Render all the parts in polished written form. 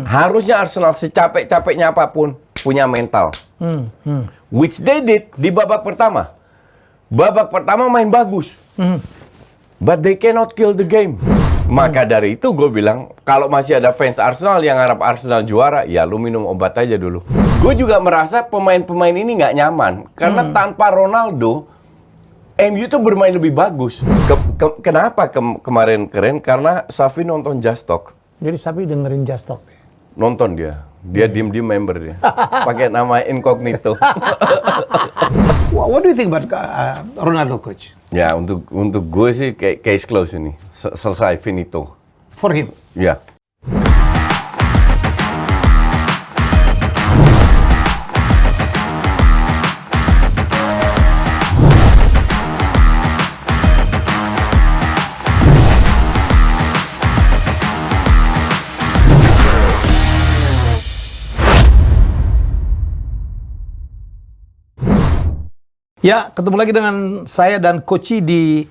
Harusnya Arsenal secapek-capeknya apapun punya mental. Which they did di babak pertama. Babak pertama main bagus. But they cannot kill the game. Maka dari itu gue bilang, kalau masih ada fans Arsenal yang harap Arsenal juara, ya lu minum obat aja dulu. Gue juga merasa pemain-pemain ini nggak nyaman. Karena tanpa Ronaldo, MU tuh bermain lebih bagus. Kenapa kemarin keren? Karena Safi nonton Just Talk. Jadi Safi dengerin Just Talk. Nonton dia. Dia diem-diem member dia. Pakai nama incognito. What do you think about Ronaldo, coach? Ya, untuk gue sih case close ini. Selesai, finito. For him? Ya. Ya, ketemu lagi dengan saya dan Koci di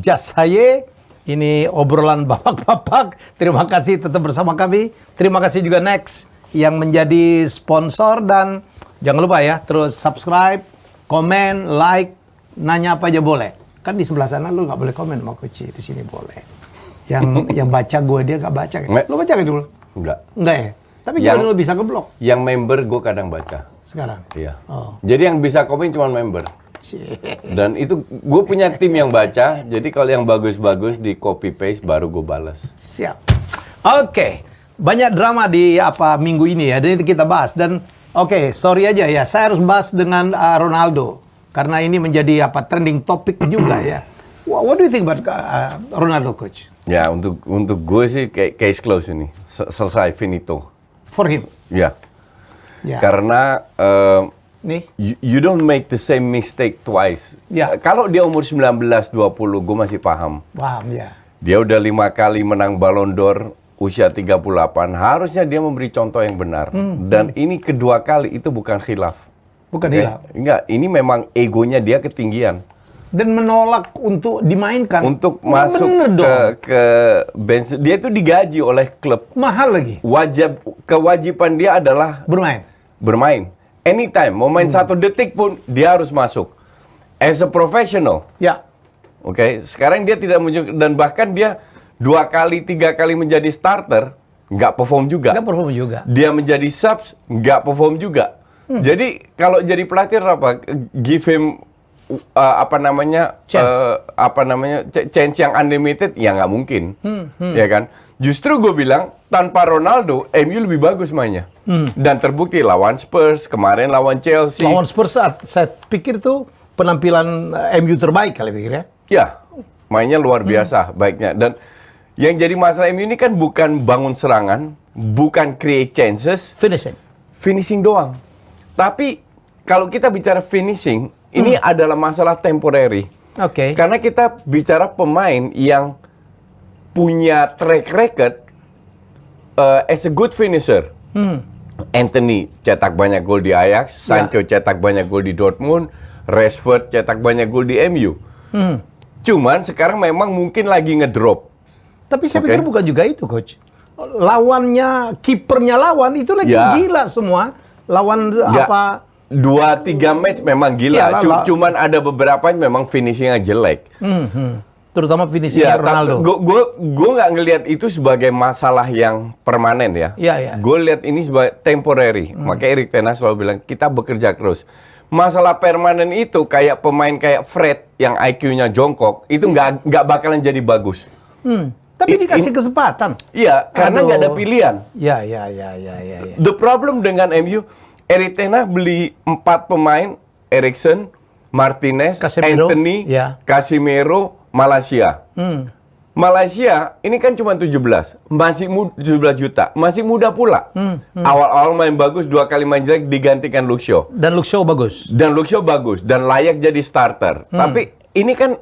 Just Haye. Ini obrolan bapak-bapak. Terima kasih tetap bersama kami. Terima kasih juga Next yang menjadi sponsor. Dan jangan lupa ya, terus subscribe, komen, like, nanya apa aja boleh. Kan di sebelah sana lu nggak boleh komen sama Koci, di sini boleh. Yang baca gue, dia nggak baca kan? Lu baca kan dulu? Enggak. Enggak ya? Tapi yang lu bisa ngeblok. Yang member gue kadang baca. Sekarang? Iya. Oh. Jadi yang bisa komen cuma member. Dan itu gue punya tim yang baca. Jadi kalau yang bagus-bagus di copy paste baru gue balas. Siap. Oke. Banyak drama di minggu ini ya. Dan itu kita bahas. Dan sorry aja ya. Saya harus bahas dengan Ronaldo. Karena ini menjadi trending topic juga ya. What do you think about Ronaldo, coach? Ya, untuk gue sih case close ini. Selesai, finito. For him? Ya. Ya. Karena nih, you don't make the same mistake twice. Ya. Kalau dia umur 19-20, gue masih paham. Paham ya. Dia udah 5 kali menang Ballon d'Or, usia 38. Harusnya dia memberi contoh yang benar. Dan ini kedua kali, itu bukan khilaf. Bukan khilaf? Enggak, ini memang egonya dia ketinggian. Dan menolak untuk dimainkan. Untuk masuk ke bench. Dia itu digaji oleh klub. Mahal lagi. Kewajiban dia adalah bermain. Anytime, mau main 1 detik pun dia harus masuk. As a professional. Ya. Oke, sekarang dia tidak muncul dan bahkan dia 2 kali, 3 kali menjadi starter, nggak perform juga. Nggak perform juga. Dia menjadi subs, nggak perform juga. Jadi kalau jadi pelatih apa? Give him chance yang unlimited, ya nggak mungkin. Ya kan? Justru gue bilang, tanpa Ronaldo, MU lebih bagus mainnya. Dan terbukti lawan Spurs, kemarin lawan Chelsea. Lawan Spurs, saya pikir tuh penampilan MU terbaik kali pikir ya. Ya, mainnya luar biasa baiknya. Dan yang jadi masalah MU ini kan bukan bangun serangan, bukan create chances. Finishing doang. Tapi kalau kita bicara finishing, ini adalah masalah temporary. Oke. Karena kita bicara pemain yang punya track record as a good finisher. Anthony cetak banyak gol di Ajax, Sancho cetak banyak gol di Dortmund, Rashford cetak banyak gol di MU. Cuman sekarang memang mungkin lagi ngedrop. Tapi saya pikir bukan juga itu, coach. Lawannya, kipernya lawan itu lagi gila semua. Lawan 2-3 match memang gila. Cuman ada beberapa yang memang finishingnya jelek. Terutama finishingnya Ronaldo. Gue nggak ngelihat itu sebagai masalah yang permanen ya. Gue lihat ini sebagai temporary. Makanya Erik ten Hag selalu bilang kita bekerja terus. Masalah permanen itu kayak pemain kayak Fred yang IQ-nya jongkok itu nggak bakalan jadi bagus. Tapi dikasih kesempatan. Iya, karena nggak ada pilihan. Ya. The problem dengan MU, Erik ten Hag beli 4 pemain, Eriksen, Martinez, Casemiro, Anthony, Casemiro, Malaysia. Malaysia ini kan cuma 17 juta, masih muda pula. Awal-awal main bagus, 2 kali main jelek digantikan Luke Shaw. Dan Luke Shaw bagus. Dan layak jadi starter. Tapi ini kan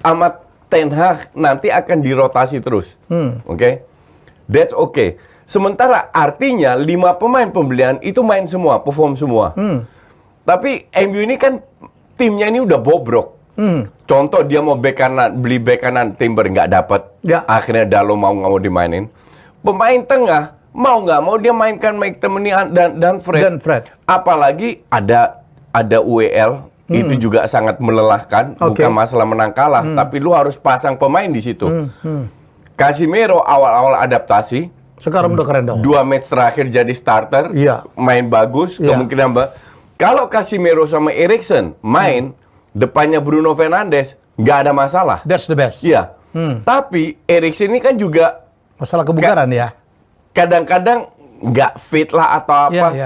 amat ten Hag nanti akan dirotasi terus. Oke? That's okay. Sementara artinya 5 pemain pembelian itu main semua, perform semua. Tapi MU ini kan timnya ini udah bobrok. Contoh dia mau beli bek kanan Timber nggak dapat. Akhirnya Dalot nggak mau dimainin. pemain tengah mau nggak mau dia mainkan McTominay dan Fred. Apalagi ada UEL itu juga sangat melelahkan, bukan masalah menang kalah, tapi lu harus pasang pemain di situ. Casemiro awal-awal adaptasi, sekarang udah keren dong. 2 match terakhir jadi starter, main bagus, kemungkinan kalau Casemiro sama Eriksen main depannya Bruno Fernandes, nggak ada masalah. That's the best. Iya. Tapi Eriksen ini kan juga masalah kebugaran ya. Kadang-kadang nggak fit lah atau apa.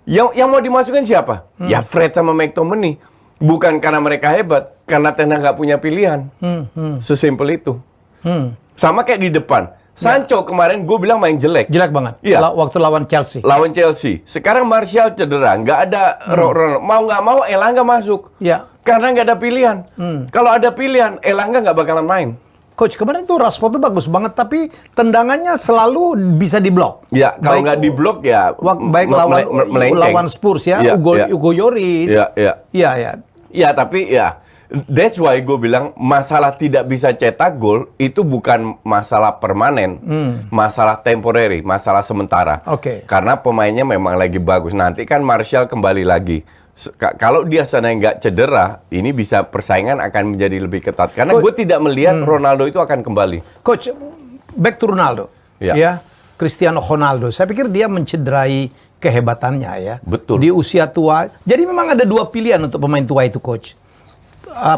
Yang mau dimasukkan siapa? Ya Fred sama McTominay. Bukan karena mereka hebat, karena Ten Hag nggak punya pilihan. Sesimpel itu. Sama kayak di depan. Sancho kemarin gue bilang main jelek. Jelek banget. Iya. Waktu lawan Chelsea. Lawan Chelsea. Sekarang Martial cedera, nggak ada mau nggak mau Elanga masuk. Iya. Karena nggak ada pilihan. Kalau ada pilihan, Elanga nggak bakalan main. Coach, kemarin tuh Rashford tuh bagus banget, tapi tendangannya selalu bisa diblok. Ya, kalau nggak diblok ya baik lawan Spurs ya, Hugo Lloris. Iya, tapi ya that's why gue bilang masalah tidak bisa cetak gol itu bukan masalah permanen, masalah temporary, masalah sementara. Karena pemainnya memang lagi bagus. Nanti kan Martial kembali lagi. Kalau dia sana nggak cedera, ini bisa persaingan akan menjadi lebih ketat. Karena gue tidak melihat Ronaldo itu akan kembali. Coach, back to Ronaldo. Ya, Cristiano Ronaldo. Saya pikir dia mencederai kehebatannya ya. Betul. Di usia tua. Jadi memang ada 2 pilihan untuk pemain tua itu, Coach.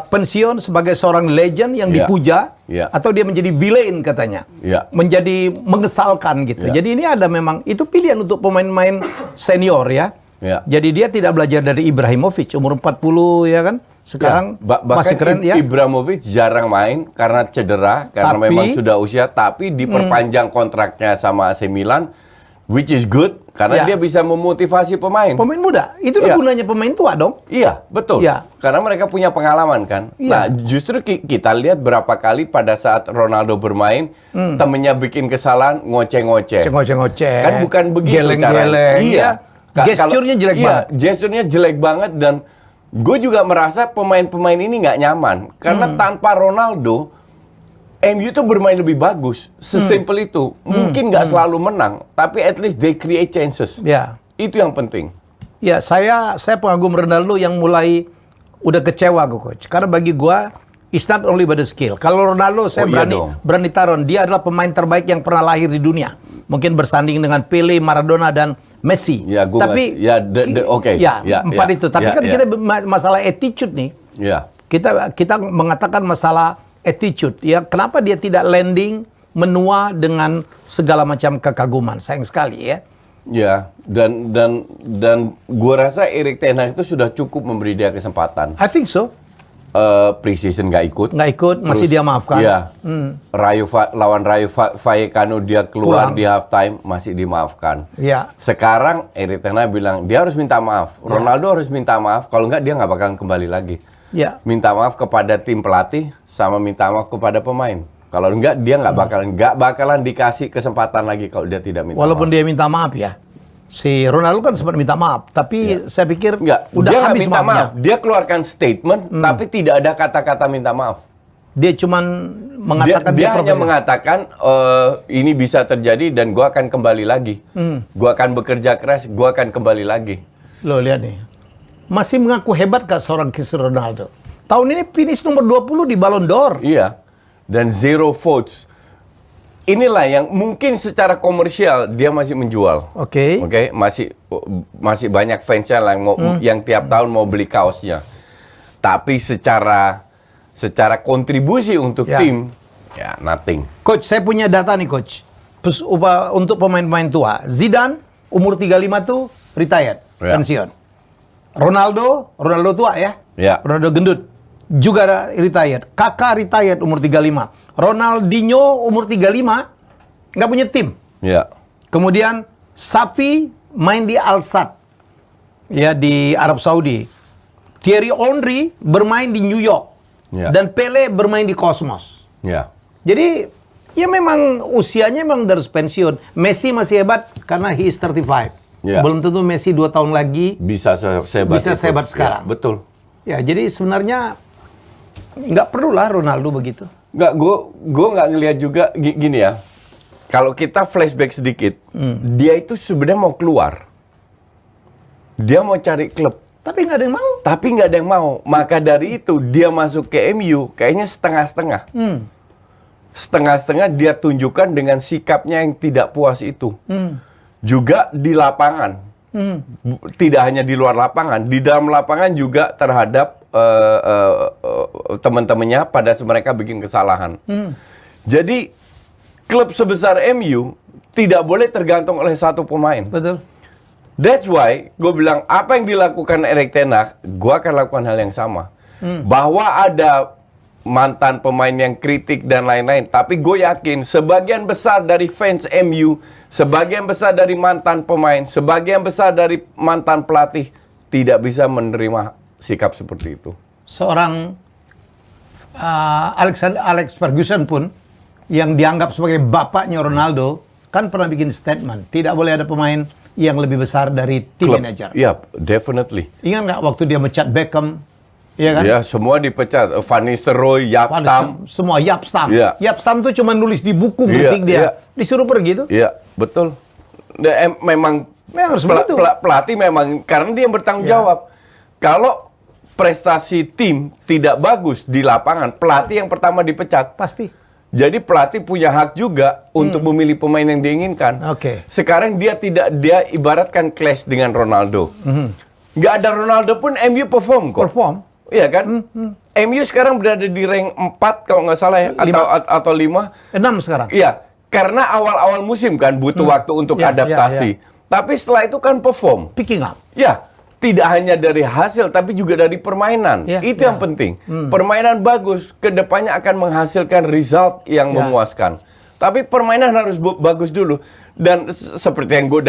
Pensiun sebagai seorang legend yang dipuja, atau dia menjadi villain katanya. Menjadi mengesalkan gitu. Jadi ini ada memang, itu pilihan untuk pemain-pemain senior ya. Jadi dia tidak belajar dari Ibrahimovic umur 40 ya kan. Sekarang masih keren ya. Ibrahimovic jarang main karena cedera, karena memang sudah usia, tapi diperpanjang kontraknya sama AC Milan, which is good karena dia bisa memotivasi pemain. Pemain muda. Itu gunanya pemain tua dong. Iya, betul. Karena mereka punya pengalaman kan. Nah, justru kita lihat berapa kali pada saat Ronaldo bermain, temennya bikin kesalahan, ngoceh-ngoceh. Kan bukan begitu caranya. Iya. Gesturnya jelek banget. Gesturnya jelek banget, dan gue juga merasa pemain-pemain ini nggak nyaman. Karena tanpa Ronaldo, MU tuh bermain lebih bagus. Sesimpel itu. Mungkin nggak selalu menang, tapi at least they create chances. Itu yang penting. Ya, saya pengagum Ronaldo yang mulai udah kecewa gue, Coach. Karena bagi gue, it's not only by the skill. Kalau Ronaldo, saya berani taruh, dia adalah pemain terbaik yang pernah lahir di dunia. Mungkin bersanding dengan Pele, Maradona, dan Messi. Tapi empat itu. Tapi kan kita masalah attitude nih. Kita mengatakan masalah attitude. Ya, kenapa dia tidak landing menua dengan segala macam kekaguman? Sayang sekali ya. Ya, dan gua rasa Erik ten Hag itu sudah cukup memberi dia kesempatan. I think so. Pre-season nggak ikut, masih dia maafkan. Iya. Lawan Rayo Vallecano dia keluar di halftime, masih dimaafkan. Sekarang Erik ten Hag bilang dia harus minta maaf. Ronaldo harus minta maaf, kalau nggak dia nggak bakalan kembali lagi. Minta maaf kepada tim pelatih sama minta maaf kepada pemain. Kalau enggak dia nggak bakalan dikasih kesempatan lagi kalau dia tidak minta maaf. Walaupun dia minta maaf ya. Si Ronaldo kan sempat minta maaf, tapi saya pikir udah dia habis minta maafnya. maaf. Dia keluarkan statement, tapi tidak ada kata-kata minta maaf. Dia cuman mengatakan dia hanya mengatakan ini bisa terjadi dan gua akan kembali lagi. Gua akan bekerja keras, gua akan kembali lagi. Loh, lihat nih. Masih mengaku hebat kah seorang Cristiano Ronaldo? Tahun ini finish nomor 20 di Ballon d'Or. Iya. Dan 0 votes. Inilah yang mungkin secara komersial dia masih menjual. Oke, masih banyak fansnya yang tiap tahun mau beli kaosnya. Tapi secara kontribusi untuk tim, ya nothing. Coach, saya punya data nih, Coach. Untuk pemain-pemain tua, Zidane umur 35 tuh retired, pensiun. Ronaldo tua ya. Ronaldo gendut juga retired. Kakak retired umur 35. Ronaldinho umur 35 nggak punya tim. Kemudian Xavi main di Al Sadd ya di Arab Saudi. Thierry Henry bermain di New York. Dan Pele bermain di Cosmos. Jadi ya memang usianya memang dari pensiun. Messi masih hebat karena he is 35. Belum tentu Messi 2 tahun lagi bisa sehebat sekarang. Betul. Ya, jadi sebenarnya nggak perlulah Ronaldo begitu. Nggak, gue nggak ngelihat juga gini ya. kalau kita flashback sedikit, dia itu sebenarnya mau keluar. Dia mau cari klub. Tapi nggak ada yang mau. Tapi nggak ada yang mau. Maka dari itu dia masuk ke MU kayaknya setengah-setengah. Setengah-setengah dia tunjukkan dengan sikapnya yang tidak puas itu. Juga di lapangan. Tidak hanya di luar lapangan, di dalam lapangan juga terhadap teman-temannya pada saat mereka bikin kesalahan. Jadi klub sebesar MU tidak boleh tergantung oleh satu pemain. Betul. That's why gue bilang apa yang dilakukan Erik ten Hag, gue akan lakukan hal yang sama. Bahwa ada mantan pemain yang kritik dan lain-lain, tapi gue yakin sebagian besar dari fans MU, sebagian besar dari mantan pemain, sebagian besar dari mantan pelatih tidak bisa menerima sikap seperti itu. Seorang Alex Ferguson pun yang dianggap sebagai bapaknya Ronaldo kan pernah bikin statement, tidak boleh ada pemain yang lebih besar dari tim manajer. Ya, definitely. Ingat nggak waktu dia mecat Beckham? Iya kan? Ya, semua dipecat. Van Nistelrooy, Jaap Stam. Semua Jaap Stam. Ya. Jaap Stam tuh cuma nulis di buku kritik dia. Disuruh pergi tuh. Iya, betul. Memang harus begitu. Pelatih memang karena dia yang bertanggung jawab. Kalau prestasi tim tidak bagus di lapangan, pelatih yang pertama dipecat. Pasti. Jadi pelatih punya hak juga untuk memilih pemain yang diinginkan. Oke. Sekarang dia ibaratkan clash dengan Ronaldo. Nggak ada Ronaldo pun MU perform kok. Iya kan? MU sekarang berada di rank 4 kalau nggak salah ya, atau 5. 6 sekarang. Iya, karena awal-awal musim kan butuh waktu untuk adaptasi. Tapi setelah itu kan perform. Picking up. Ya, tidak hanya dari hasil tapi juga dari permainan. Itu yang penting. Permainan bagus, kedepannya akan menghasilkan result yang memuaskan. Tapi permainan harus bagus dulu. Dan seperti yang gue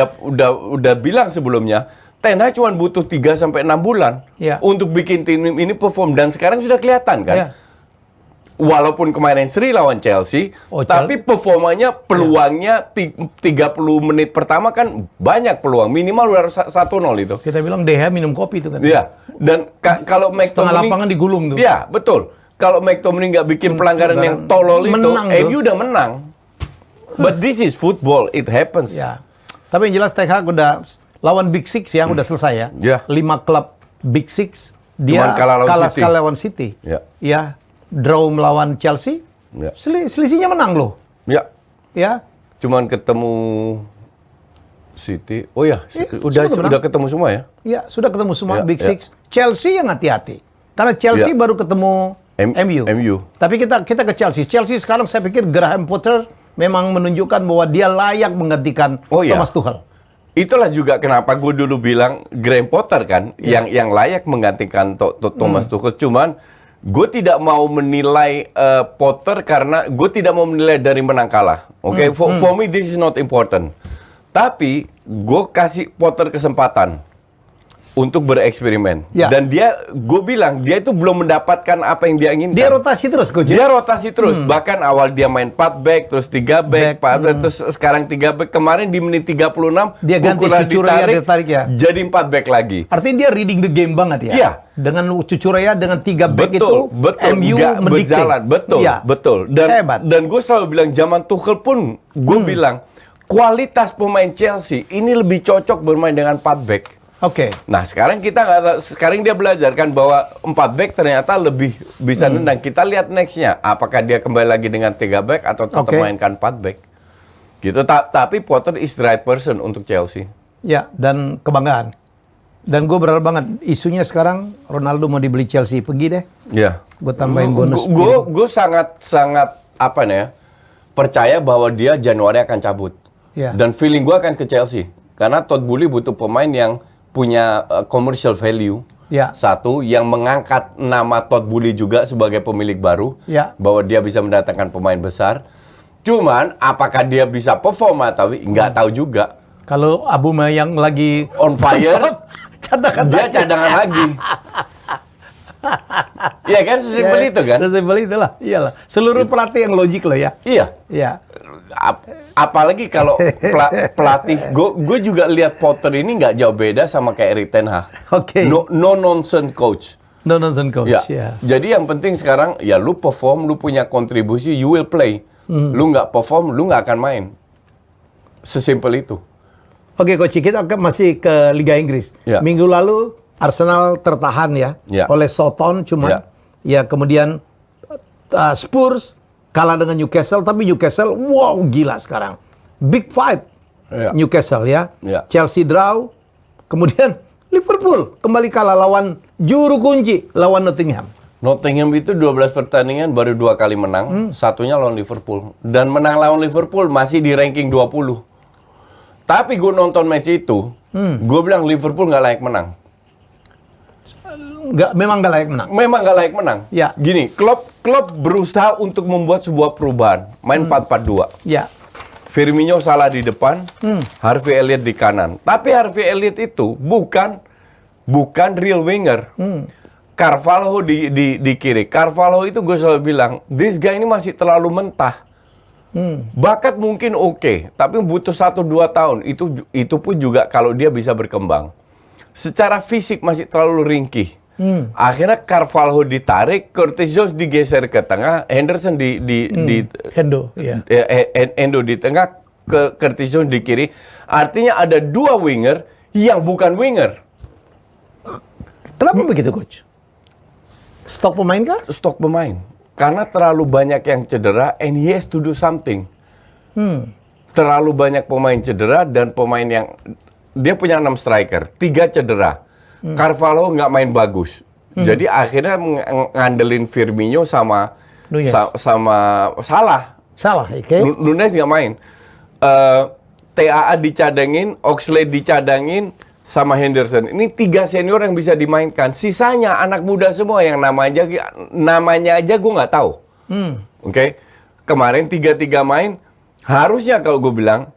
udah bilang sebelumnya, Ten Hag cuma butuh 3-6 bulan untuk bikin tim ini perform. Dan sekarang sudah kelihatan kan. Walaupun kemarin seri lawan Chelsea, tapi performanya, peluangnya 30 menit pertama kan banyak peluang. Minimal udah 1-0 itu. Kita bilang De Gea minum kopi itu kan. Iya. Dan kalau McTominay... Setengah lapangan digulung tuh. Iya, betul. Kalau McTominay nggak bikin pelanggaran yang tolol itu, MU udah menang. But this is football, it happens. Ya. Tapi yang jelas Ten Hag udah lawan Big Six ya, udah selesai ya. 5 klub Big Six, dia kalah lawan City. Ya. Draw melawan Chelsea, selisihnya menang loh. Ya. Cuman ketemu City. Oh ya, udah ketemu semua ya? Iya, sudah ketemu semua Big Six. Chelsea yang hati-hati. Karena Chelsea baru ketemu MU. Tapi kita ke Chelsea. Chelsea sekarang saya pikir Graham Potter memang menunjukkan bahwa dia layak menggantikan Thomas Tuchel. Itulah juga kenapa gue dulu bilang Graham Potter kan yang layak menggantikan Thomas Tuchel. Cuman gue tidak mau menilai Potter karena gue tidak mau menilai dari menang kalah. Oke, for me this is not important. Tapi gue kasih Potter kesempatan untuk bereksperimen. Dan gue bilang dia itu belum mendapatkan apa yang dia inginkan. Dia rotasi terus, Coach. Dia rotasi terus. Bahkan awal dia main 4 back, terus 3 back, terus sekarang 3 back. Kemarin di menit 36 dia ganti Cucurella ya. Jadi 4 back lagi. Artinya dia reading the game banget ya. Iya. Dengan Cucurella dengan 3 back itu MU mendikte. Berjalan. Betul. Dan gue selalu bilang zaman Tuchel pun gue bilang kualitas pemain Chelsea ini lebih cocok bermain dengan 4 back. Oke. Nah sekarang sekarang dia belajar kan bahwa 4 back ternyata lebih bisa nendang. Kita lihat nextnya, apakah dia kembali lagi dengan 3 back atau tetap mainkan 4 back. Gitu. Tapi Potter is the right person untuk Chelsea. Ya, dan kebanggaan. Dan gue berharap banget isunya sekarang Ronaldo mau dibeli Chelsea, pergi deh. Iya. Gue tambahin bonus. Gue sangat apa nih ya, percaya bahwa dia Januari akan cabut. Dan feeling gue akan ke Chelsea karena Todd Boehly butuh pemain yang punya commercial value. Satu, yang mengangkat nama Todd Boehly juga sebagai pemilik baru. Bahwa dia bisa mendatangkan pemain besar. Cuman, apakah dia bisa perform atau nggak tahu juga. Kalau Aubameyang lagi on fire, dia cadangan lagi. Iya kan, sesimpel itu kan? Sesimpel itulah, iyalah. Seluruh pelatih yang logik loh ya. Iya. Apalagi kalau pelatih, gue juga lihat Potter ini nggak jauh beda sama kayak Erik ten Hag. No nonsense coach. No nonsense coach. Jadi yang penting sekarang ya lu perform, lu punya kontribusi, you will play. Lu nggak perform, lu nggak akan main. Sesimpel itu. Oke, Coach, kita masih ke Liga Inggris. Ya. Minggu lalu Arsenal tertahan ya, oleh Southampton cuman. Ya, kemudian Spurs kalah dengan Newcastle, tapi Newcastle wow gila sekarang. Big Five. Newcastle ya. Chelsea draw. Kemudian Liverpool kembali kalah lawan juru kunci, lawan Nottingham. Nottingham itu 12 pertandingan baru 2 kali menang, satunya lawan Liverpool. Dan menang lawan Liverpool masih di ranking 20. Tapi gue nonton match itu, gue bilang Liverpool nggak layak menang. Memang nggak layak menang. Memang nggak layak menang. Ya. Gini, Klopp berusaha untuk membuat sebuah perubahan, main 4-4-2. Ya. Firmino salah di depan, Harvey Elliott di kanan. Tapi Harvey Elliott itu bukan real winger. Carvalho di kiri. Carvalho itu gue selalu bilang, this guy ini masih terlalu mentah. Bakat mungkin oke, tapi butuh 1-2 tahun. Itu pun juga kalau dia bisa berkembang. Secara fisik masih terlalu ringkih. Akhirnya Carvalho ditarik, Curtis Jones digeser ke tengah, Henderson Endo di tengah, ke Curtis Jones di kiri. Artinya ada 2 winger yang bukan winger. Kenapa begitu, Coach? Stok pemain kah? Stok pemain. Karena terlalu banyak yang cedera, and he has to do something. Terlalu banyak pemain cedera, dan pemain yang... Dia punya 6 striker, 3 cedera. Carvalho nggak main bagus. Jadi akhirnya ngandelin Firmino sama Salah. Oke. Nunez nggak main. TAA dicadangin, Oxlade dicadangin, sama Henderson. Ini 3 senior yang bisa dimainkan. Sisanya anak muda semua yang namanya aja gue nggak tahu. Oke. Kemarin 3-3 main, harusnya kalau gue bilang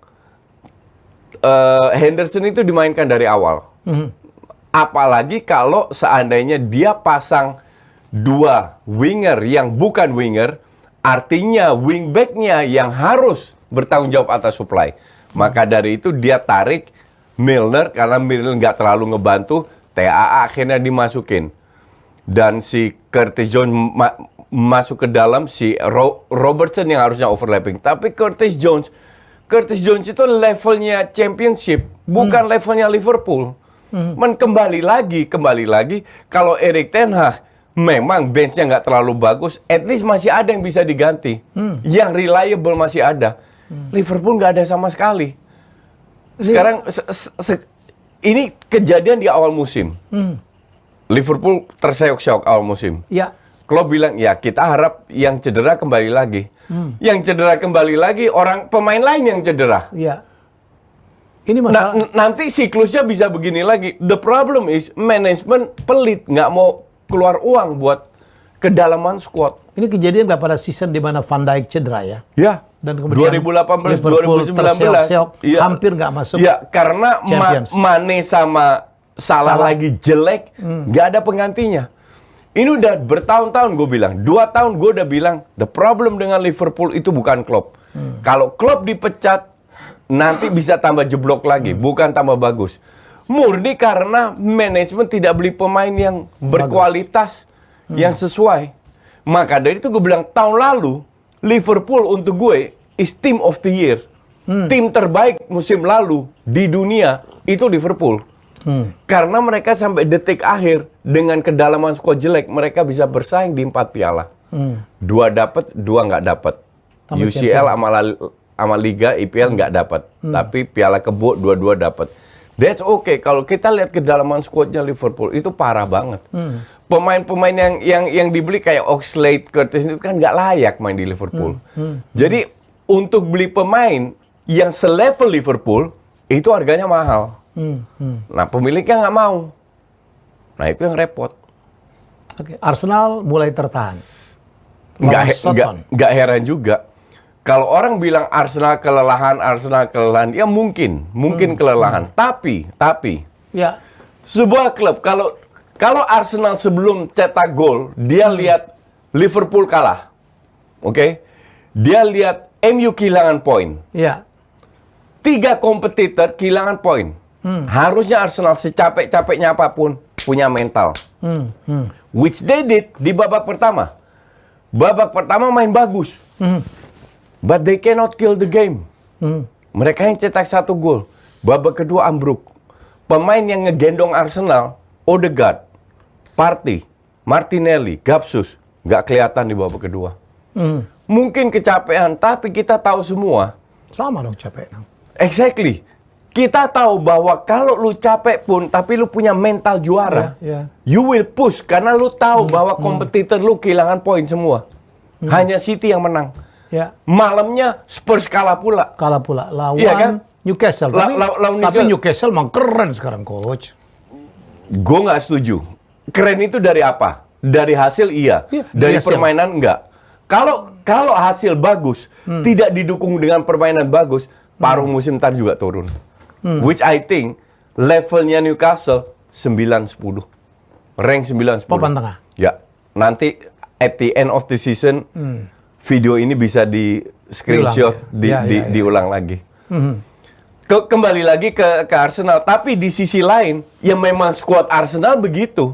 Henderson itu dimainkan dari awal. Apalagi kalau seandainya dia pasang 2 winger yang bukan winger, artinya wingbacknya yang harus bertanggung jawab atas supply. Maka dari itu dia tarik Milner, karena Milner nggak terlalu ngebantu, TAA akhirnya dimasukin. Dan si Curtis Jones masuk ke dalam, si Robertson yang harusnya overlapping. Tapi Curtis Jones itu levelnya championship, bukan levelnya Liverpool. Kembali lagi, kalau Erik ten Hag memang benchnya nggak terlalu bagus, at least masih ada yang bisa diganti. Yang reliable masih ada. Liverpool nggak ada sama sekali. Sekarang, ini kejadian di awal musim. Liverpool terseok-seok awal musim. Ya. Klopp bilang, ya kita harap yang cedera kembali lagi. Yang cedera kembali lagi, pemain lain yang cedera. Iya. Ini masalah. Nanti siklusnya bisa begini lagi. The problem is, manajemen pelit, nggak mau keluar uang buat kedalaman squad. Ini kejadian nggak pada season di mana Van Dijk cedera ya? Ya. Dan kemudian 2018, Liverpool 2019. Ya. Hampir nggak masuk. Ya, karena Mane sama Salah lagi jelek, nggak ada penggantinya. Ini udah bertahun-tahun gue bilang, 2 tahun gue udah bilang, the problem dengan Liverpool itu bukan Klopp. Kalau Klopp dipecat, nanti bisa tambah jeblok lagi, bukan tambah bagus. Murni karena manajemen tidak beli pemain yang berkualitas, yang sesuai. Maka dari itu gue bilang, tahun lalu, Liverpool untuk gue is team of the year. Tim terbaik musim lalu di dunia, itu Liverpool. Karena mereka sampai detik akhir dengan kedalaman squad jelek, mereka bisa bersaing di 4 piala. 2 dapat, 2 nggak dapat. UCL sama Liga, IPL nggak dapat. Tapi Piala Kebo 2-2 dapat. That's okay. Kalau kita lihat kedalaman squadnya Liverpool itu parah banget. Pemain-pemain yang dibeli kayak Oxlade, Curtis itu kan nggak layak main di Liverpool. Jadi untuk beli pemain yang selevel Liverpool itu harganya mahal. Nah, pemiliknya nggak mau. Nah, itu yang repot. Oke. Arsenal mulai tertahan. Nggak heran juga. Kalau orang bilang Arsenal kelelahan, ya mungkin kelelahan. Tapi, ya, sebuah klub kalau Arsenal sebelum cetak gol, dia lihat Liverpool kalah, oke? Dia lihat MU kehilangan poin. Ya. 3 kompetitor kehilangan poin. Harusnya Arsenal secapek-capeknya apapun punya mental. Which they did di babak pertama. Babak pertama main bagus. But they cannot kill the game. Mereka yang cetak 1 gol. Babak kedua ambruk. Pemain yang ngegendong Arsenal, Odegaard, Partey, Martinelli, Gapsus, nggak kelihatan di babak kedua. Mungkin kecapean, tapi kita tahu semua. Sama dong capek. Exactly. Kita tahu bahwa kalau lu capek pun, tapi lu punya mental juara, you will push karena lu tahu bahwa kompetitor lu kehilangan poin semua. Hanya City yang menang. Ya. Malamnya Spurs kalah pula. Kalah pula lawan Iya kan? Newcastle. Tapi Newcastle emang keren sekarang, coach. Gue nggak setuju. Keren itu dari apa? Dari hasil iya, dari hasil. permainan enggak. Kalau hasil bagus, tidak didukung dengan permainan bagus, paruh musim ntar juga turun. Which I think levelnya Newcastle 9-10. Rank 9-10. Papan tengah. Ya. Nanti at the end of the season, video ini bisa di screenshot, diulang lagi. Kembali lagi ke Arsenal. Tapi di sisi lain, ya memang squad Arsenal begitu.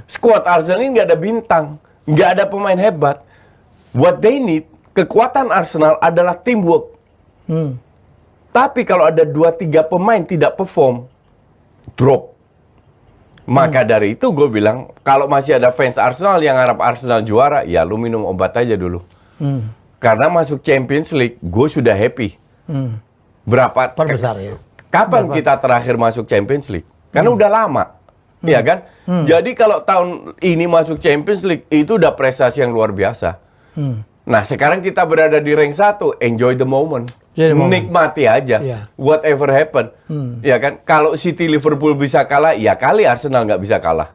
Squad Arsenal ini nggak ada bintang, nggak ada pemain hebat. What they need, kekuatan Arsenal adalah teamwork. Tapi kalau ada 2-3 pemain tidak perform, drop. Maka dari itu gue bilang, kalau masih ada fans Arsenal yang harap Arsenal juara, ya lu minum obat aja dulu. Karena masuk Champions League, gue sudah happy. Berapa? Besar ya. Kapan kita terakhir masuk Champions League? Karena udah lama. Iya kan? Jadi kalau tahun ini masuk Champions League, itu udah prestasi yang luar biasa. Nah, sekarang kita berada di rank 1, enjoy the moment. Nikmati aja. Whatever happen. Ya kan? Kalau City Liverpool bisa kalah, ya kali Arsenal nggak bisa kalah.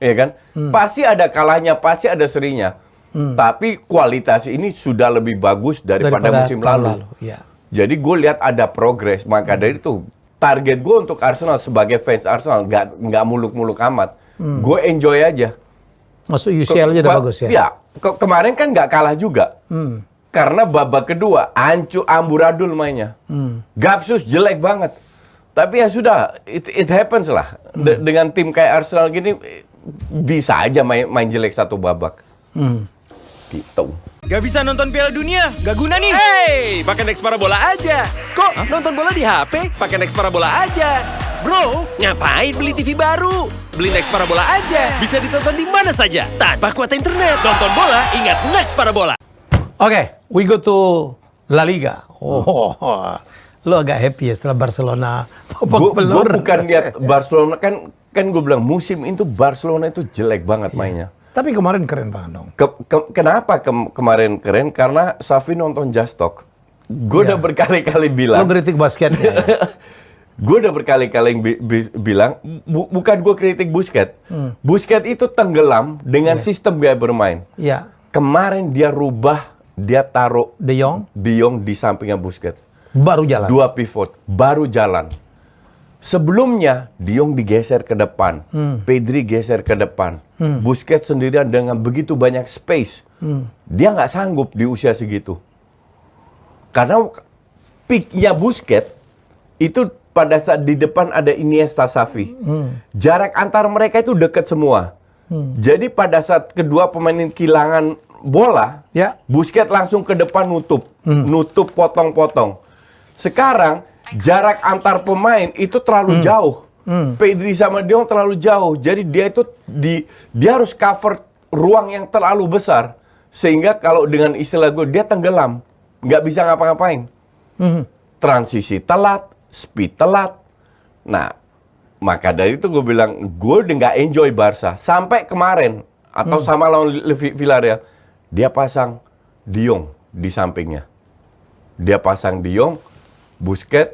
Ya kan? Pasti ada kalahnya, pasti ada serinya. Tapi kualitas ini sudah lebih bagus daripada musim lalu. Jadi gue lihat ada progres. Maka dari itu, target gue untuk Arsenal sebagai fans Arsenal nggak muluk-muluk amat. Gue enjoy aja. Masuk UCL aja udah bagus ya? Ya, kemarin kan nggak kalah juga. Karena babak kedua, amburadul mainnya. Gapsus jelek banget. Tapi ya sudah, it happens lah. Dengan tim kayak Arsenal gini, bisa aja main jelek satu babak. Gitu. Gak bisa nonton Piala Dunia? Gak guna nih? Hey, pakai Next Parabola aja. Kok nonton bola di HP? Pakai Next Parabola aja. Bro, ngapain beli TV baru? Beli Next Parabola aja. Bisa ditonton di mana saja, tanpa kuota internet. Nonton bola, ingat Next Parabola. Oke, we go to La Liga. Lo agak happy ya setelah Barcelona babak belur. Gue bukan lihat Barcelona, kan gue bilang musim itu Barcelona itu jelek banget mainnya. Tapi kemarin keren banget dong. Kenapa kemarin keren? Karena Safi nonton Just Talk. Gue udah berkali-kali bilang. Lo kritik basketnya. Gue udah berkali-kali bilang, bukan gue kritik Busquets. Busquets itu tenggelam dengan sistem gaya bermain. Iya. Kemarin dia rubah, dia taruh De Jong di sampingnya Busquets. baru jalan. 2 pivot, baru jalan. Sebelumnya, De Jong digeser ke depan, Pedri geser ke depan, Busquets sendirian dengan begitu banyak space. Dia nggak sanggup di usia segitu. Karena peak-nya Busquets itu pada saat di depan ada Iniesta, Xavi. Jarak antar mereka itu dekat semua. Jadi pada saat kedua pemain ini kehilangan bola, Busquets langsung ke depan nutup potong-potong. Sekarang jarak antar pemain itu terlalu jauh. Pedri sama De Jong terlalu jauh. Jadi dia harus cover ruang yang terlalu besar sehingga kalau dengan istilah gue dia tenggelam, nggak bisa ngapa-ngapain. Transisi telat, speed telat. Nah, maka dari itu gue bilang gue udah nggak enjoy Barca sampai kemarin atau sama lawan Villarreal dia pasang De Jong di sampingnya. Dia pasang De Jong, Busquets,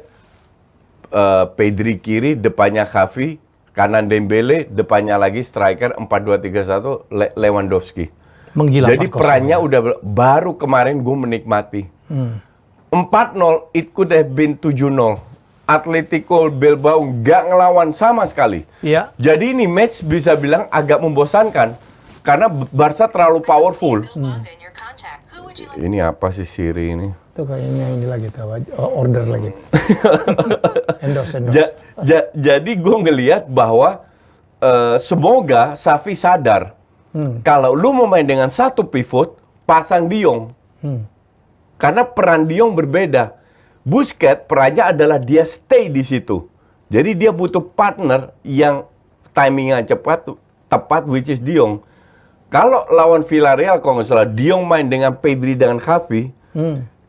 Pedri kiri, depannya Xavi, kanan Dembele, depannya lagi striker 4-2-3-1 Lewandowski. Menggila. Jadi perannya udah baru kemarin gue menikmati. 4-0 it could have been 7-0. Atletico Bilbao nggak ngelawan sama sekali. Iya. Jadi ini match bisa bilang agak membosankan karena Barca terlalu powerful. Ini apa sih Siri ini? Itu kayaknya ini lagi tahu, order lagi. endorse. Jadi gue ngelihat bahwa semoga Xavi sadar kalau lu mau main dengan satu pivot, pasang De Jong. Karena peran De Jong berbeda. Busquets perannya adalah dia stay di situ. Jadi dia butuh partner yang timingnya tepat, which is De Jong. Kalau lawan Villarreal, kalau nggak salah, De Jong main dengan Pedri dengan Xavi.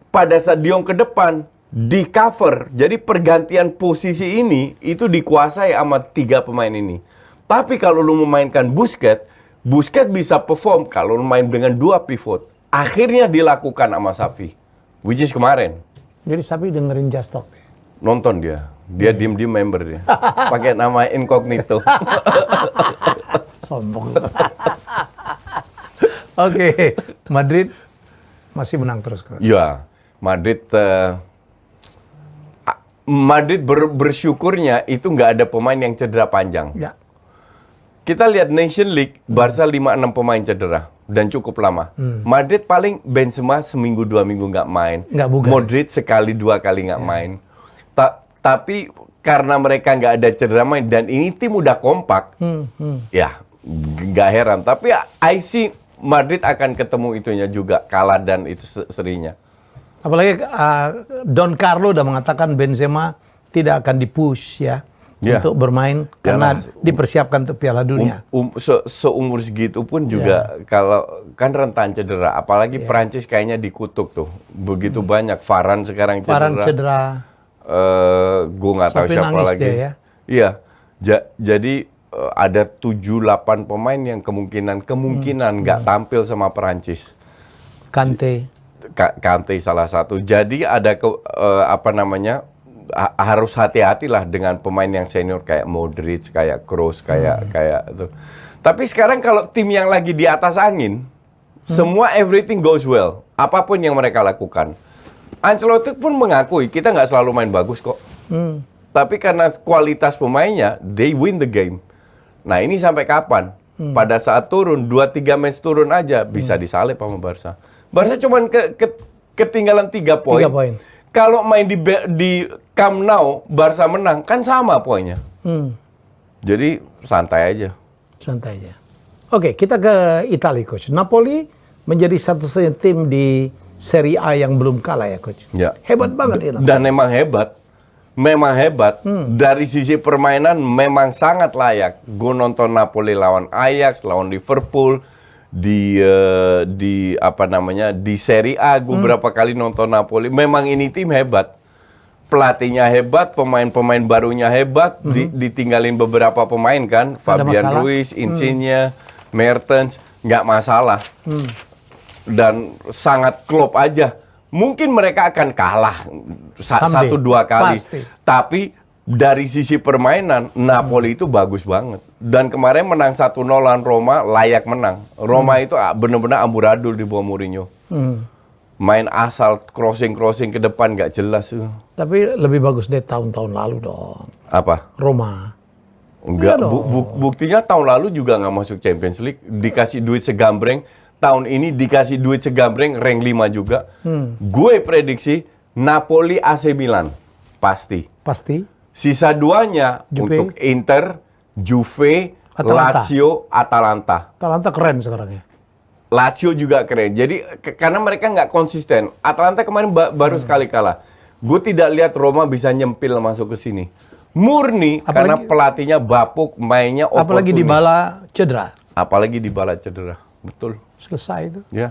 Pada saat De Jong ke depan, di cover. Jadi pergantian posisi ini, itu dikuasai sama 3 pemain ini. Tapi kalau lu memainkan Busquets bisa perform kalau lu main dengan 2 pivot. Akhirnya dilakukan sama Xavi, which is kemarin. Jadi Xavi dengerin Just Talk. Nonton dia. Dia diem-diem member dia. Pakai nama incognito. Sombong. Oke, Madrid masih menang terus kok. Ya, Madrid bersyukurnya itu nggak ada pemain yang cedera panjang. Ya. Kita lihat Nation League, Barca 5-6 pemain cedera dan cukup lama. Madrid paling Benzema seminggu 2 minggu nggak main. Nggak bugar. Modric sekali 2 kali nggak main. Tapi karena mereka nggak ada cedera main dan ini tim udah kompak, ya nggak heran. Tapi I see Madrid akan ketemu itunya juga, kalah dan itu serinya. Apalagi Don Carlo udah mengatakan Benzema tidak akan dipush ya. Untuk bermain karena dipersiapkan untuk Piala Dunia. Seumur segitu pun juga kalau kan rentan cedera, apalagi Prancis kayaknya dikutuk tuh. Begitu banyak Varane sekarang cedera. Varane cedera. Gue nggak tahu siapa lagi. Dia, ya? Iya. Jadi ada 7-8 pemain yang kemungkinan nggak tampil sama Prancis. Kante salah satu. Jadi ada harus hati-hatilah dengan pemain yang senior kayak Modric, kayak Kroos, kayak itu. Tapi sekarang kalau tim yang lagi di atas angin, semua everything goes well. Apapun yang mereka lakukan. Ancelotti pun mengakui kita nggak selalu main bagus kok. Tapi karena kualitas pemainnya, they win the game. Nah ini sampai kapan? Pada saat turun, 2-3 match turun aja bisa disalip sama Barca. Barca cuman ketinggalan 3 poin. 3 poin. Kalau main di Camp Nou, Barca menang, kan sama poinnya. Jadi santai aja. Santai aja. Oke, kita ke Italia, Coach. Napoli menjadi satu-satunya tim di Serie A yang belum kalah ya, Coach. Ya. Hebat banget ini. Dan memang hebat. Memang hebat. Dari sisi permainan memang sangat layak. Gue nonton Napoli lawan Ajax, lawan Liverpool. Di Serie A gue berapa kali nonton Napoli, memang ini tim hebat, pelatihnya hebat, pemain-pemain barunya hebat, ditinggalin beberapa pemain kan, Fabian Ruiz, Insigne, Mertens, nggak masalah, dan sangat klop aja. Mungkin mereka akan kalah 1-2 kali, pasti. Tapi dari sisi permainan, Napoli itu bagus banget. Dan kemarin menang 1-0 lawan Roma, layak menang. Roma itu benar-benar amburadul di bawah Mourinho. Main asal, crossing ke depan, nggak jelas. Tapi lebih bagus deh tahun-tahun lalu dong. Apa? Roma. Enggak, buktinya tahun lalu juga nggak masuk Champions League. Dikasih duit segambreng. Tahun ini dikasih duit segambreng, rank 5 juga. Gue prediksi Napoli AC Milan. Pasti. Sisa 2-nya untuk Inter, Juve, Lazio, Atalanta. Atalanta keren sekarang ya. Lazio juga keren. Jadi karena mereka nggak konsisten. Atalanta kemarin baru sekali kalah. Gue tidak lihat Roma bisa nyempil masuk ke sini. Murni karena pelatihnya bapuk, mainnya oportunis. Apalagi Dybala cedera. Betul. Selesai itu. Ya.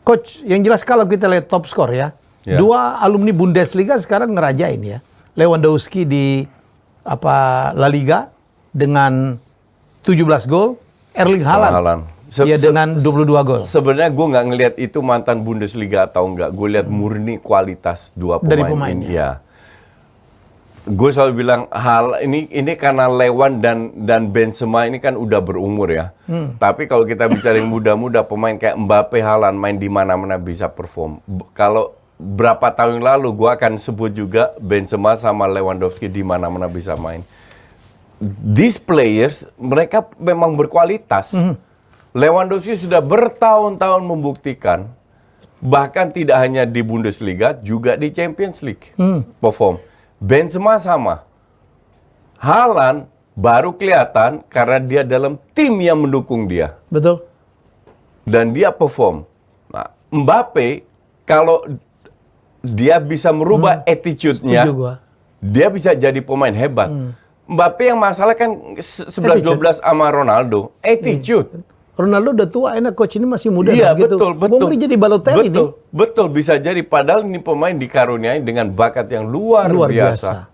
Coach, yang jelas kalau kita lihat top skor ya. 2 alumni Bundesliga sekarang ngerajain ya. Lewandowski di La Liga dengan 17 gol, Erling Haaland dengan 22 gol. Sebenarnya gue nggak ngelihat itu mantan Bundesliga atau enggak. Gue lihat murni kualitas 2 pemain dari pemainnya. Ya. Gue selalu bilang ini karena Lewan dan Benzema ini kan udah berumur ya. Tapi kalau kita bicara yang muda-muda, pemain kayak Mbappe, Haaland main di mana-mana bisa perform. Kalau berapa tahun lalu gue akan sebut juga Benzema sama Lewandowski di mana-mana bisa main. These players mereka memang berkualitas. Lewandowski sudah bertahun-tahun membuktikan, bahkan tidak hanya di Bundesliga, juga di Champions League perform. Benzema sama. Haaland baru kelihatan karena dia dalam tim yang mendukung dia. dia bisa merubah attitude-nya. Setuju gua. Dia bisa jadi pemain hebat. Mbappe yang masalah kan 11-12 sama Ronaldo. Attitude. Ronaldo udah tua, enak coach ini masih muda. Iya, gitu. betul. Gua ngeri jadi Balotelli nih. Betul, bisa jadi. Padahal ini pemain dikaruniai dengan bakat yang luar biasa.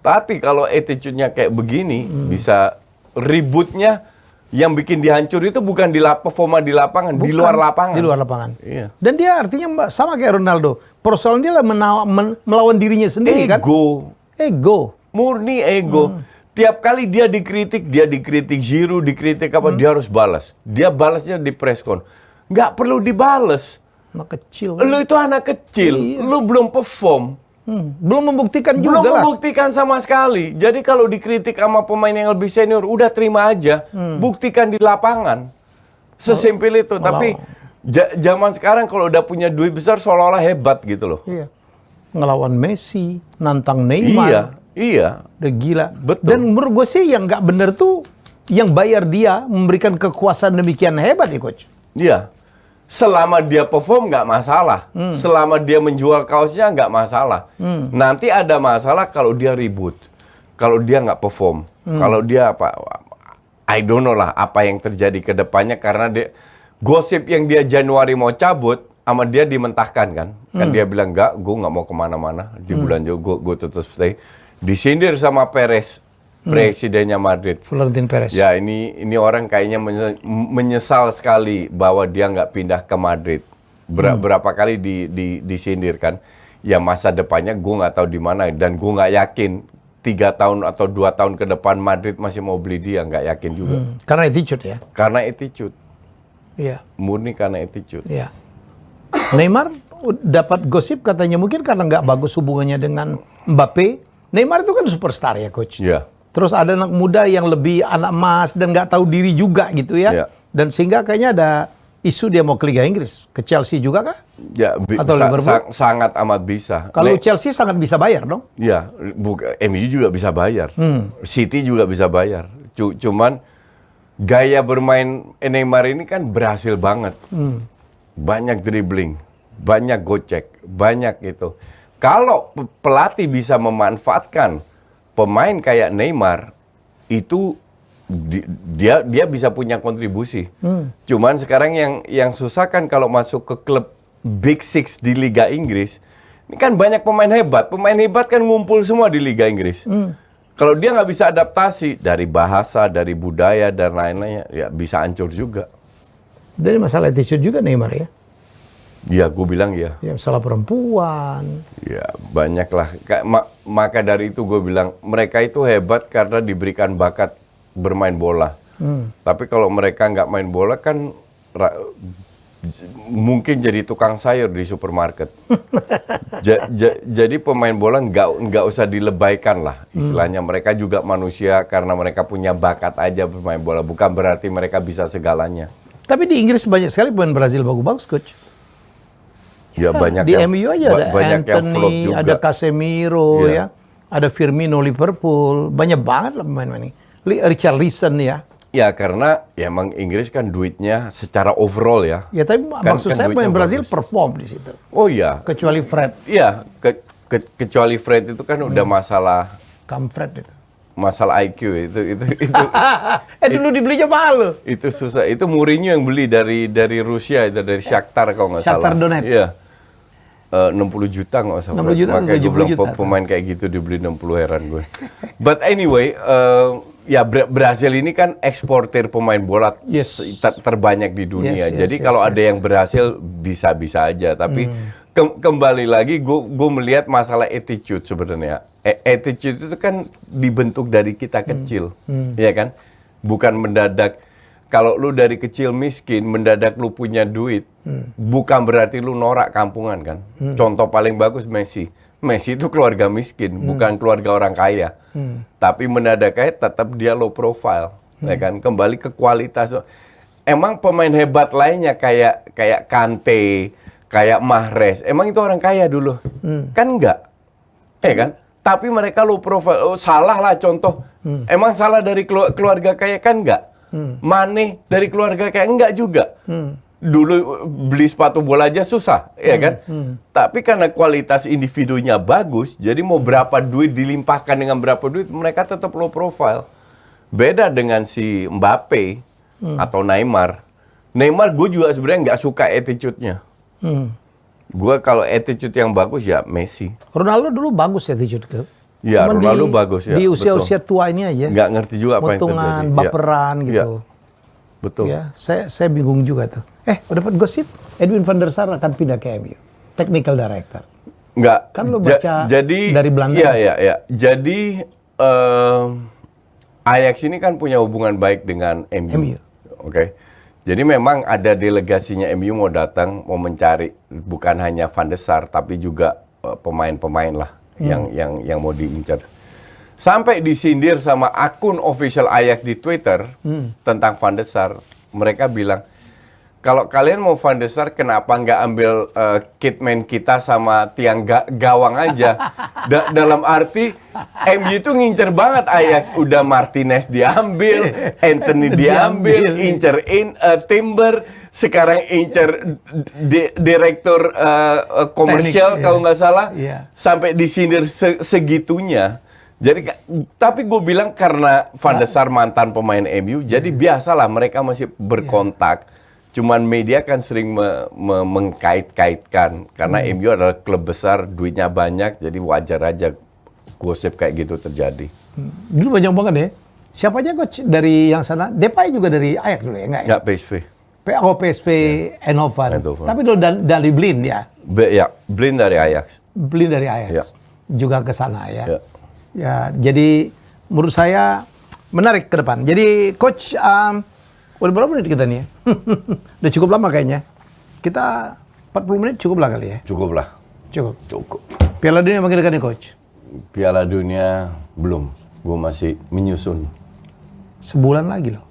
Tapi kalau attitude-nya kayak begini, bisa ributnya yang bikin dihancur itu bukan performa di lapangan, di luar lapangan. Di luar lapangan. Iya. Dan dia artinya sama kayak Ronaldo. Persoalan dia lah melawan dirinya sendiri kan. Ego. Murni ego. Tiap kali dia dikritik Giroud, dikritik apa, dia harus balas. Dia balasnya di preskon. Nggak perlu dibales. Anak kecil. Kan? Lu itu anak kecil, lu belum perform. Belum membuktikan juga Belum membuktikan sama sekali. Jadi kalau dikritik sama pemain yang lebih senior, udah terima aja. Buktikan di lapangan. Sesimpel itu. Tapi zaman sekarang kalau udah punya duit besar seolah-olah hebat gitu loh. Iya. Ngelawan Messi, nantang Neymar. Iya. Udah gila. Betul. Dan menurut gue sih yang nggak bener tuh yang bayar dia memberikan kekuasaan demikian hebat ya coach. Iya. Selama dia perform nggak masalah. Selama dia menjual kaosnya nggak masalah. Nanti ada masalah kalau dia ribut. Kalau dia nggak perform. Kalau dia apa, I don't know lah apa yang terjadi ke depannya karena gosip yang dia Januari mau cabut sama dia dimentahkan kan. Kan dia bilang gue nggak mau kemana-mana di bulan Juli gue tetap stay. Disindir sama Perez, presidennya Madrid. Florentino Perez. Ya ini orang kayaknya menyesal sekali bahwa dia nggak pindah ke Madrid. Berapa kali disindir kan. Ya masa depannya gue nggak tahu di mana dan gue nggak yakin 3 tahun atau 2 tahun ke depan Madrid masih mau beli dia, nggak yakin juga. Karena attitude ya. Karena attitude. Iya. Murni karena attitude. Iya. Neymar dapat gosip katanya mungkin karena nggak bagus hubungannya dengan Mbappe. Neymar itu kan superstar ya coach. Iya. Terus ada anak muda yang lebih anak emas dan nggak tahu diri juga gitu ya. Iya. Dan sehingga kayaknya ada isu dia mau ke Liga Inggris. Ke Chelsea juga kah? Ya, Atau Liverpool? sangat amat bisa. Kalau Chelsea sangat bisa bayar dong. Ya, MU juga bisa bayar. City juga bisa bayar. Cuman gaya bermain Neymar ini kan berhasil banget. Banyak dribbling, banyak gocek, banyak itu. Kalau pelatih bisa memanfaatkan pemain kayak Neymar, itu dia bisa punya kontribusi. Cuman sekarang yang susah kan kalau masuk ke klub Big Six di Liga Inggris, ini kan banyak pemain hebat. Pemain hebat kan ngumpul semua di Liga Inggris. Kalau dia nggak bisa adaptasi dari bahasa, dari budaya, dan lain-lainnya, ya bisa hancur juga. Dari masalah attitude juga Neymar ya. Ya, gue bilang ya. Ya masalah perempuan. Ya, banyak lah. Maka dari itu gue bilang, mereka itu hebat karena diberikan bakat bermain bola. Tapi kalau mereka nggak main bola kan mungkin jadi tukang sayur di supermarket. Jadi pemain bola nggak usah dilebaikan lah. Istilahnya mereka juga manusia karena mereka punya bakat aja bermain bola. Bukan berarti mereka bisa segalanya. Tapi di Inggris banyak sekali pemain Brazil bagus-bagus coach. Ya, banyak di yang, MU aja ada banyak yang flop Anthony, juga. ada Casemiro ya, ada Firmino Liverpool, banyak banget lah pemain-pemain ini. Richarlison ya. Ya karena ya emang Inggris kan duitnya secara overall ya. Ya tapi maksud saya pemain Brazil perform di situ. Oh iya. Kecuali Fred. Iya, kecuali Fred itu kan udah masalah. Fred itu. Masalah IQ itu. Dulu dibelinya mahal loh. Itu susah. Itu Mourinho yang beli dari Rusia itu dari Shakhtar kalau nggak salah. Shakhtar Donetsk. Iya. 60 juta nggak usah. 60 juta, Makanya gue 70 bilang juta. pemain kayak gitu dibeli 60 heran gue. But anyway, ya Brasil ini kan eksportir pemain bola terbanyak di dunia. Jadi kalau ada yang berhasil bisa-bisa aja. Tapi kembali lagi gue melihat masalah attitude sebenarnya. Attitude itu kan dibentuk dari kita kecil, ya kan? Bukan mendadak. Kalau lu dari kecil miskin, mendadak lu punya duit, bukan berarti lu norak kampungan kan? Contoh paling bagus Messi. Messi itu keluarga miskin, bukan keluarga orang kaya. Tapi mendadak kaya tetap dia low profile, ya kan? Kembali ke kualitas. Emang pemain hebat lainnya kayak Kante, kayak Mahrez, emang itu orang kaya dulu? Kan enggak, ya kan? Tapi mereka low profile. Oh, salah lah contoh. Emang salah dari keluarga kaya kan enggak? Mane dari keluarga kaya enggak juga. dulu beli sepatu bola aja susah, ya kan? Tapi karena kualitas individunya bagus, jadi mau berapa duit dilimpahkan dengan berapa duit, mereka tetap low profile. Beda dengan si Mbappe atau Neymar. Neymar gue juga sebenarnya nggak suka attitude-nya. Gue kalau attitude yang bagus ya Messi. Ronaldo dulu bagus attitude ke. Ya, Cuman Ronaldo bagus ya. Di usia-usia tua ini aja. Nggak ngerti juga apa yang terjadi. Motongan, baperan Ya. gitu. Ya. Betul. Ya, saya bingung juga tuh. Dapat gosip Edwin van der Sar akan pindah ke MU. Technical Director. Nggak. Kan lo baca dari Belanda. Iya. Jadi Ajax ini kan punya hubungan baik dengan MU. Oke. Jadi memang ada delegasinya MU mau datang, mau mencari bukan hanya Van der Sar tapi juga pemain-pemain lah yang mau diincar. Sampai disindir sama akun official Ajax di Twitter tentang Van der Sar. Mereka bilang, kalau kalian mau Van der Sar, kenapa nggak ambil kitman kita sama tiang gawang aja? Dalam arti, MU itu ngincer banget Ajax. Udah Martinez diambil, Anthony diambil, incer Timber, sekarang incer direktur komersial kalau nggak salah, sampai disindir segitunya. Jadi, tapi gue bilang karena Van der Sar mantan pemain MU, jadi biasalah mereka masih berkontak. Cuman media kan sering mengkait-kaitkan karena MU adalah klub besar, duitnya banyak, jadi wajar aja gosip kayak gitu terjadi. Dulu banyak banget ya. Siapa aja coach dari yang sana? Depay juga dari Ajax dulu ya, enggak ya? Nggak PSV. PSV Eindhoven. Tapi dulu dari Blind ya. Blind dari Ajax. Blind dari Ajax. Ya. Juga ke sana ya. Ya. Ya, jadi menurut saya menarik ke depan. Jadi coach udah berapa menit kita nih ya? Udah cukup lama kayaknya. Kita 40 menit cukup lah kali ya? Cukup lah. Cukup. Piala Dunia makin dekat nih coach? Piala Dunia belum. Gue masih menyusun. Sebulan lagi loh.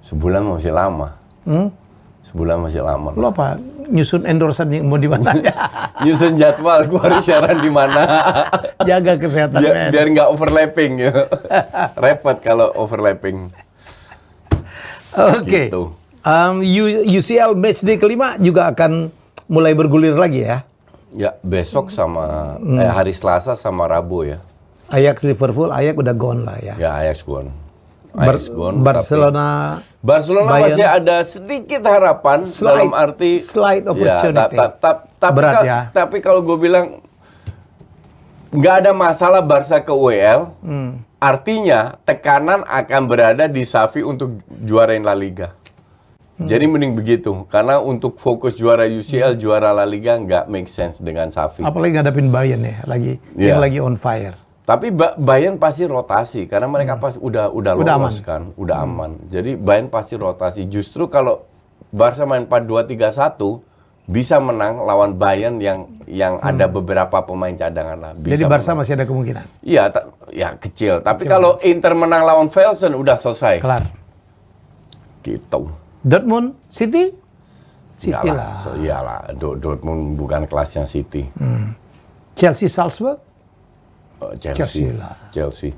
Sebulan masih lama. Sebulan masih lama. Lo apa? Nyusun endorsement yang mau di mana? Nyusun jadwal gue harus siaran di mana. Jaga kesehatan. Biar nggak overlapping ya. Repot kalau overlapping. Oke. Gitu. UCL matchday kelima juga akan mulai bergulir lagi ya. Ya, besok sama hari Selasa sama Rabu ya. Ajax Liverpool, Ajax udah gone lah ya. Ya, Ajax gone. Barcelona Bayern, masih ada sedikit harapan dalam arti slide opportunity. Tapi berat ya. Tapi kalau gue bilang nggak ada masalah Barca ke UEL, artinya tekanan akan berada di Xavi untuk juarain La Liga. Jadi mending begitu, karena untuk fokus juara UCL, juara La Liga nggak make sense dengan Xavi. Apalagi ngadapin Bayern ya, yang lagi on fire. Tapi Bayern pasti rotasi karena mereka pasti udah lolos aman. kan, udah aman. Jadi Bayern pasti rotasi. Justru kalau Barca main 4-2-3-1 bisa menang lawan Bayern yang ada beberapa pemain cadangan lah. Jadi Barca masih ada kemungkinan. Iya, ya kecil. Tapi kalau Inter menang lawan Velsen udah selesai. Kelar. Gitu. Dortmund, City? City lah. Iyalah, Dortmund bukan kelasnya City. Chelsea, Salzburg? Chelsea.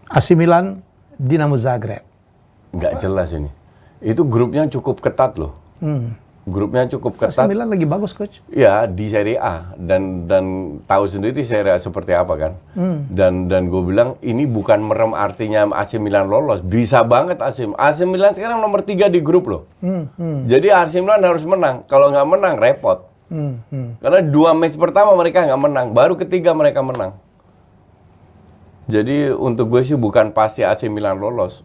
AC Milan, Dinamo Zagreb. Nggak jelas ini. Itu grupnya cukup ketat loh. Grupnya cukup ketat. AC Milan lagi bagus coach. Ya di Serie A dan tahu sendiri Serie A seperti apa kan. Dan gue bilang ini bukan merem artinya AC Milan lolos. Bisa banget AC Milan sekarang nomor 3 di grup loh. Jadi AC Milan harus menang. Kalau nggak menang repot. Karena 2 match pertama mereka nggak menang, baru ketiga mereka menang. Jadi untuk gue sih bukan pasti AC Milan lolos.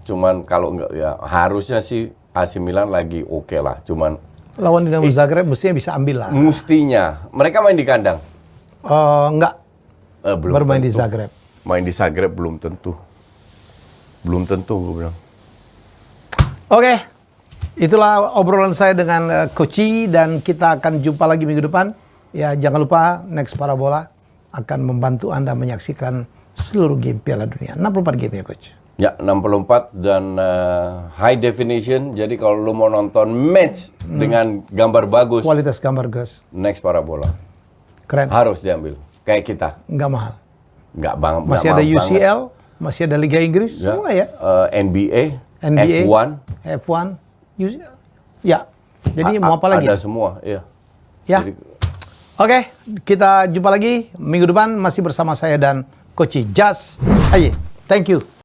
Cuman kalau nggak ya harusnya sih AC Milan lagi oke lah. Cuman lawan Dinamo Zagreb mestinya bisa ambil lah. Mestinya. Mereka main di kandang. Enggak. Belum bermain tentu. di Zagreb. Main di Zagreb belum tentu. Belum tentu gue bilang. Oke. Itulah obrolan saya dengan Coach, dan kita akan jumpa lagi minggu depan. Ya, jangan lupa Next Parabola akan membantu Anda menyaksikan seluruh game Piala Dunia. 64 game ya, Coach? Ya, 64 dan high definition. Jadi kalau lu mau nonton match dengan gambar bagus, kualitas gambar gas, Next Parabola. Keren. Harus diambil. Kayak kita. Nggak mahal. Nggak banget. Masih ada UCL, masih ada Liga Inggris, semua ya. NBA, NBA, F1. Ya, Jadi mau apa lagi? Ada semua, iya. Ya. Oke, kita jumpa lagi minggu depan masih bersama saya dan Coach Jas Haye. Thank you.